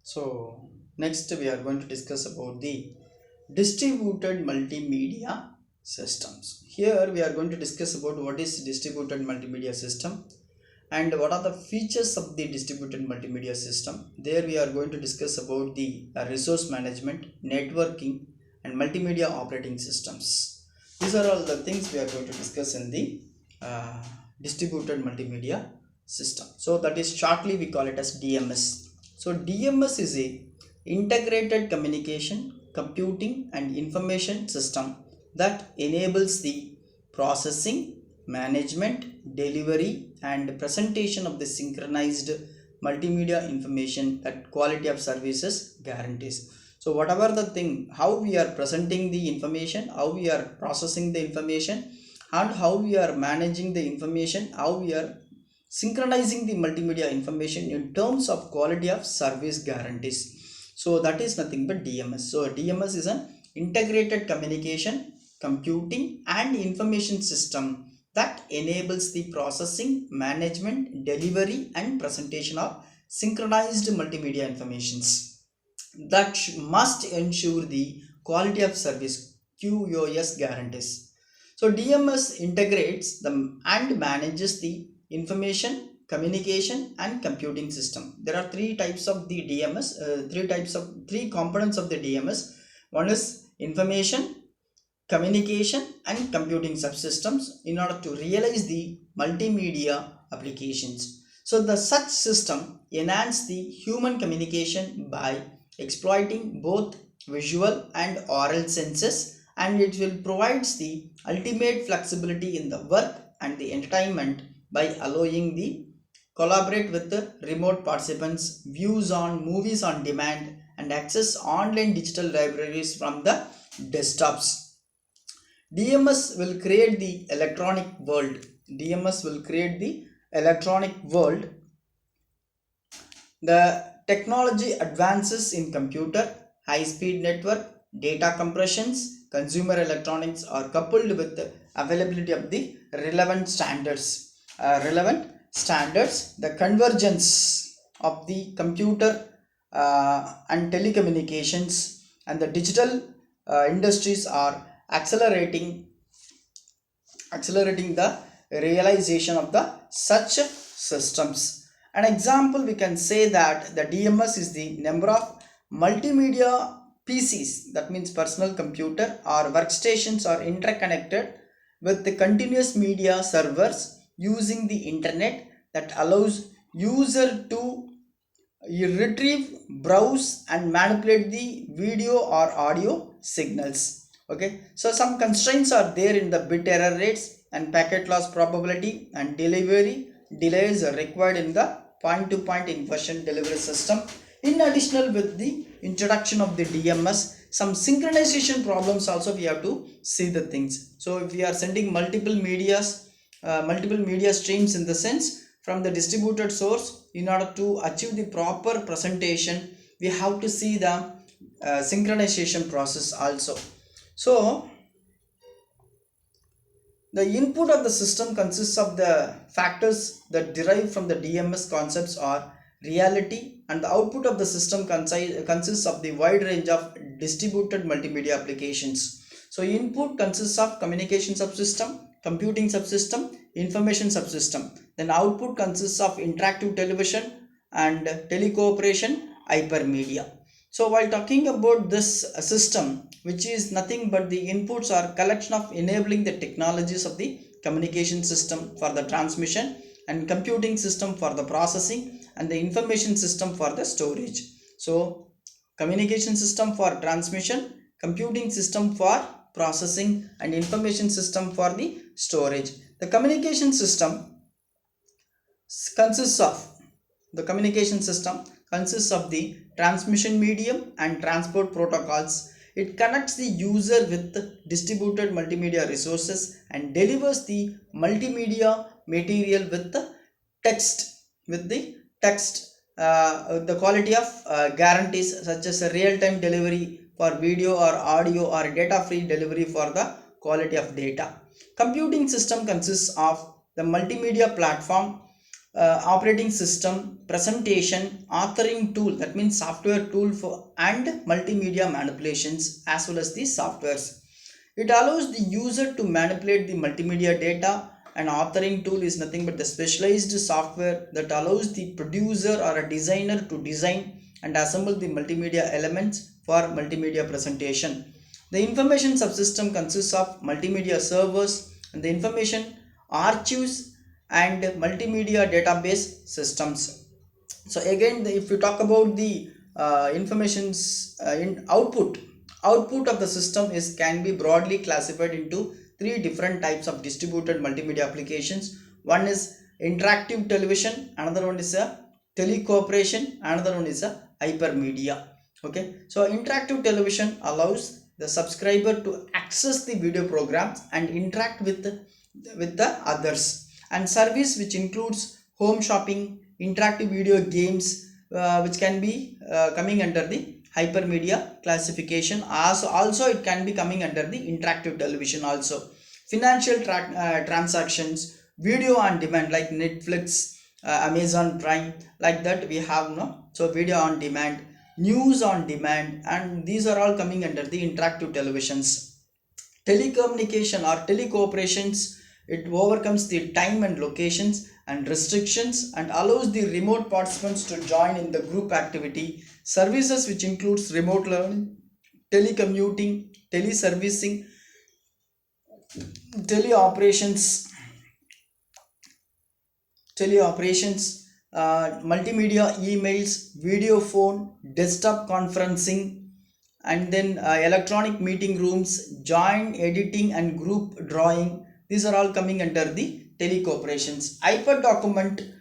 So next we are going to discuss about the distributed multimedia systems. Here we are going to discuss about what is distributed multimedia system and what are the features of the distributed multimedia system. There we are going to discuss about the resource management, networking and multimedia operating systems. These are all the things we are going to discuss in the uh, distributed multimedia system. So that is shortly we call it as DMS. So DMS is a integrated communication, computing and information system that enables the processing, management, delivery and presentation of the synchronized multimedia information that quality of services guarantees. So whatever the thing, how we are presenting the information, how we are processing the information and how we are managing the information, how we are synchronizing the multimedia information in terms of quality of service guarantees. So that is nothing but DMS. So DMS is an integrated communication, computing and information system that enables the processing, management, delivery and presentation of synchronized multimedia informations that must ensure the quality of service QoS guarantees. So DMS integrates them and manages the information, communication and computing system. There are three types of the DMS, three components of the DMS. One is information, communication and computing subsystems in order to realize the multimedia applications. So the such system enhance the human communication by exploiting both visual and oral senses, and it will provides the ultimate flexibility in the work and the entertainment by allowing the collaborate with the remote participants, views on movies on demand and access online digital libraries from the desktops. DMS will create the electronic world. DMS will create the electronic world. The technology advances in computer, high-speed network, data compressions, consumer electronics are coupled with the availability of the relevant standards. The convergence of the computer and telecommunications and the digital industries are accelerating the realization of the such systems. An example we can say that the DMS is the number of multimedia PCs, that means personal computer or workstations are interconnected with the continuous media servers using the internet that allows user to retrieve, browse and manipulate the video or audio signals. Okay, so some constraints are there in the bit error rates and packet loss probability and delivery delays are required in the point to point inversion delivery system. In additional, with the introduction of the DMS, some synchronization problems also we have to see the things. So if we are sending multiple media streams in the sense from the distributed source, in order to achieve the proper presentation we have to see the synchronization process also. So the input of the system consists of the factors that derive from the DMS concepts or reality, and the output of the system consists of the wide range of distributed multimedia applications. So input consists of communication subsystem, computing subsystem, information subsystem. Then output consists of interactive television and telecooperation hypermedia. So while talking about this system, which is nothing but the inputs are collection of enabling the technologies of the communication system for the transmission and computing system for the processing and the information system for the storage. So communication system for transmission, computing system for processing and information system for the storage. The communication system consists of the communication system consists of the transmission medium and transport protocols. It connects the user with distributed multimedia resources and delivers the multimedia material with the text with the text the quality of guarantees such as a real-time delivery for video or audio or data-free delivery for the quality of data. Computing system consists of the multimedia platform operating system, presentation, authoring tool, that means software tool for and multimedia manipulations as well as the softwares. It allows the user to manipulate the multimedia data. An authoring tool is nothing but the specialized software that allows the producer or a designer to design and assemble the multimedia elements for multimedia presentation. The information subsystem consists of multimedia servers and the information archives and multimedia database systems. So again, if you talk about the informations in output of the system is can be broadly classified into three different types of distributed multimedia applications. One is interactive television, another one is a telecooperation, another one is a hypermedia. Okay, so interactive television allows the subscriber to access the video programs and interact with the others, and service which includes home shopping, interactive video games, which can be coming under the hypermedia classification. Also it can be coming under the interactive television also. Financial transactions, video on demand like Netflix, Amazon Prime, like that we have no. So video on demand, news on demand, and these are all coming under the interactive televisions. Telecommunication or telecooperations, it overcomes the time and locations and restrictions and allows the remote participants to join in the group activity. Services which includes remote learning, telecommuting, teleservicing, teleoperations, multimedia, emails, video phone, desktop conferencing, and then electronic meeting rooms, joint editing and group drawing. These are all coming under the telecooperations. Hyperdocument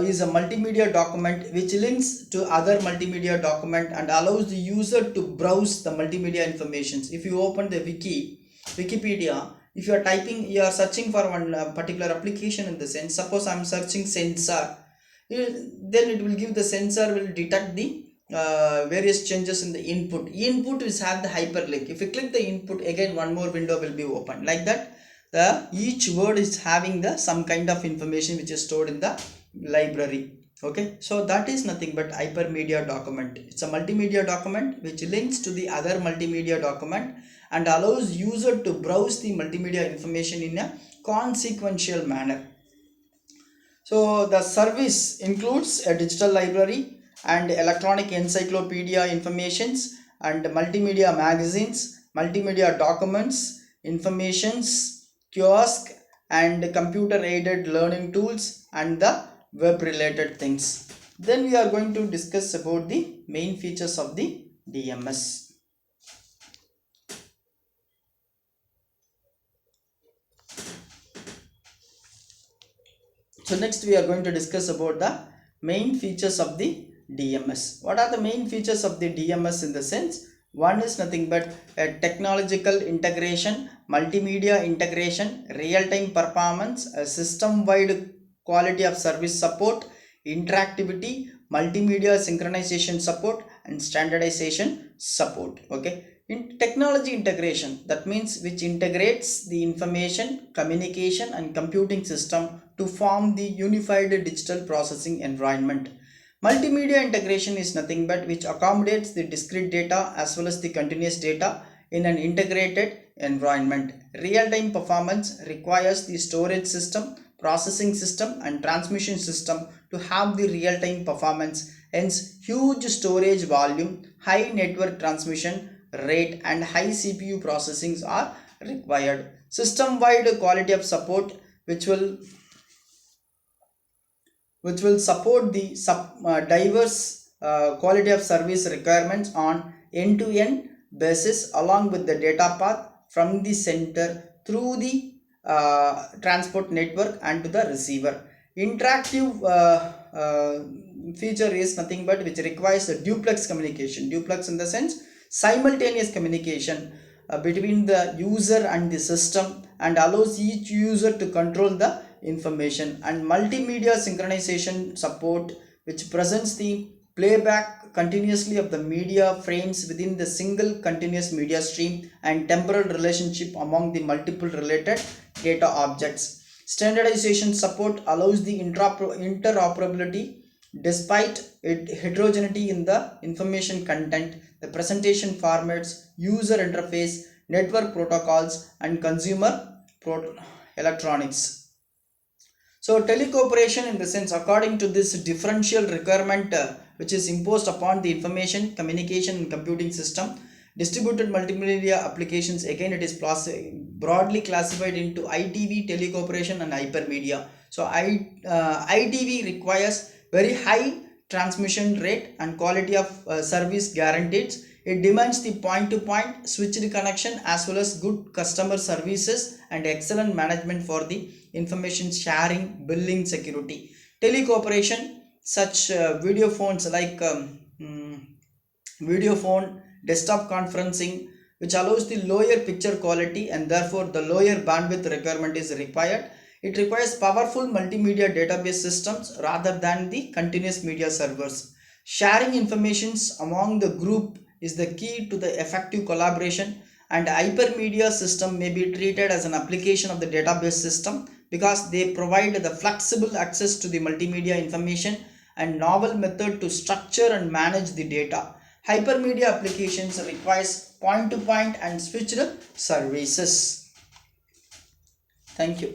is a multimedia document which links to other multimedia document and allows the user to browse the multimedia informations. If you open the Wikipedia, if you are typing, you are searching for one particular application, in the sense, suppose I am searching sensor, then it will give the sensor will detect the various changes in the input is have the hyperlink. If you click the input, again one more window will be open. Like that, the each word is having the some kind of information which is stored in the library. Okay, so that is nothing but hypermedia document. It's a multimedia document which links to the other multimedia document and allows user to browse the multimedia information in a consequential manner. So the service includes a digital library and electronic encyclopedia informations and multimedia magazines, multimedia documents, informations, kiosk, and computer aided learning tools and the web related things. Then we are going to discuss about the main features of the DMS. So next we are going to discuss about the main features of the DMS. What are the main features of the DMS in the sense? One is nothing but a technological integration, multimedia integration, real-time performance, a system-wide quality of service support, interactivity, multimedia synchronization support, and standardization support. Okay. In technology integration, that means which integrates the information, communication, and computing system to form the unified digital processing environment. Multimedia integration is nothing but which accommodates the discrete data as well as the continuous data in an integrated environment. Real-time performance requires the storage system, processing system, and transmission system to have the real-time performance. Hence, huge storage volume, high network transmission rate, and high CPU processings are required. System-wide quality of support, which will support the diverse quality of service requirements on end-to-end basis, along with the data path from the center through the transport network and to the receiver. Interactive feature is nothing but which requires a duplex communication. Duplex in the sense simultaneous communication between the user and the system, and allows each user to control the information. And multimedia synchronization support, which presents the playback continuously of the media frames within the single continuous media stream and temporal relationship among the multiple related data objects. Standardization support allows the interoperability despite heterogeneity in the information content, the presentation formats, user interface, network protocols, and consumer electronics. So telecooperation in the sense, according to this differential requirement which is imposed upon the information communication and computing system, distributed multimedia applications, again it is broadly classified into ITV, telecooperation, and hypermedia. So ITV requires very high transmission rate and quality of service guaranteed. It demands the point-to-point switched connection as well as good customer services and excellent management for the information sharing, billing, security. Telecooperation, such video phones like video phone, desktop conferencing, which allows the lower picture quality and therefore the lower bandwidth requirement is required. It requires powerful multimedia database systems rather than the continuous media servers. Sharing informations among the group is the key to the effective collaboration, and hypermedia system may be treated as an application of the database system because they provide the flexible access to the multimedia information and novel method to structure and manage the data. Hypermedia applications requires point-to-point and switched services. Thank you.